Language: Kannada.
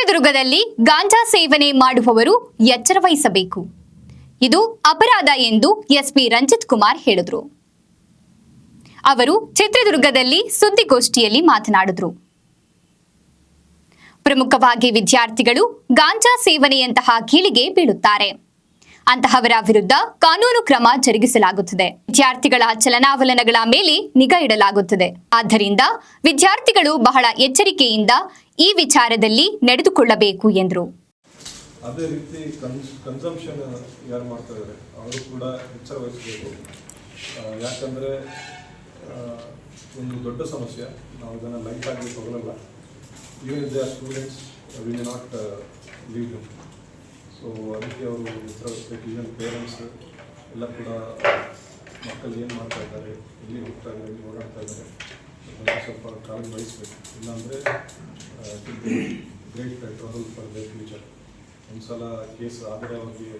ಚಿತ್ರದುರ್ಗದಲ್ಲಿ ಗಾಂಜಾ ಸೇವನೆ ಮಾಡುವವರು ಎಚ್ಚರ ವಹಿಸಬೇಕು. ಇದು ಅಪರಾಧ ಎಂದು ಎಸ್ಪಿ ರಂಜಿತ್ ಕುಮಾರ್ ಹೇಳಿದರು. ಅವರು ಚಿತ್ರದುರ್ಗದಲ್ಲಿ ಸುದ್ದಿಗೋಷ್ಠಿಯಲ್ಲಿ ಮಾತನಾಡಿದರು. ಪ್ರಮುಖವಾಗಿ ವಿದ್ಯಾರ್ಥಿಗಳು ಗಾಂಜಾ ಸೇವನೆಯಂತಹ ಕೀಳಿಗೆ ಬೀಳುತ್ತಾರೆ. ಅಂತಹವರ ವಿರುದ್ಧ ಕಾನೂನು ಕ್ರಮ ಜರುಗಿಸಲಾಗುತ್ತದೆ. ವಿದ್ಯಾರ್ಥಿಗಳ ಚಲನಾವಲನಗಳ ಮೇಲೆ ನಿಗಾ ಇಡಲಾಗುತ್ತದೆ. ಆದ್ದರಿಂದ ವಿದ್ಯಾರ್ಥಿಗಳು ಬಹಳ ಎಚ್ಚರಿಕೆಯಿಂದ ಈ ವಿಚಾರದಲ್ಲಿ ನಡೆದುಕೊಳ್ಳಬೇಕು ಎಂದರು. ಅದೇ ರೀತಿ ಕನ್ಸಂಪ್ಷನ್ ಯಾರು ಮಾಡ್ತಾ ಇದ್ದಾರೆ ಅವರು ಕೂಡ ಎಚ್ಚರ ವಹಿಸಬೇಕು. ಯಾಕಂದರೆ ಒಂದು ದೊಡ್ಡ ಸಮಸ್ಯೆ, ನಾವು ಇದನ್ನು ಲೈಟ್ ಆಗಿ ತಗೊಳ್ಳಲ್ಲ. Even if they are students we may not leave them. So ಅದಕ್ಕೆ ಅವರು ಎಚ್ಚರ ವಹಿಸಬೇಕು. ಈವನ್ ಪೇರೆಂಟ್ಸ್ ಎಲ್ಲ ಕೂಡ ಮಕ್ಕಳು ಏನು ಮಾಡ್ತಾ ಇದ್ದಾರೆ, ಎಲ್ಲಿ ಹೋಗ್ತಾ ಇದ್ದಾರೆ, ಎಲ್ಲಿ ಓಡಾಡ್ತಾ ಇದ್ದಾರೆ ಅದನ್ನು ಸ್ವಲ್ಪ ಕಾಳಜಿ ವಹಿಸಬೇಕು. ಇಲ್ಲಾಂದರೆ great trouble for there future. ಒಂದು ಸಲ ಕೇಸ್ ಆದರೆ ಅವ್ರಿಗೆ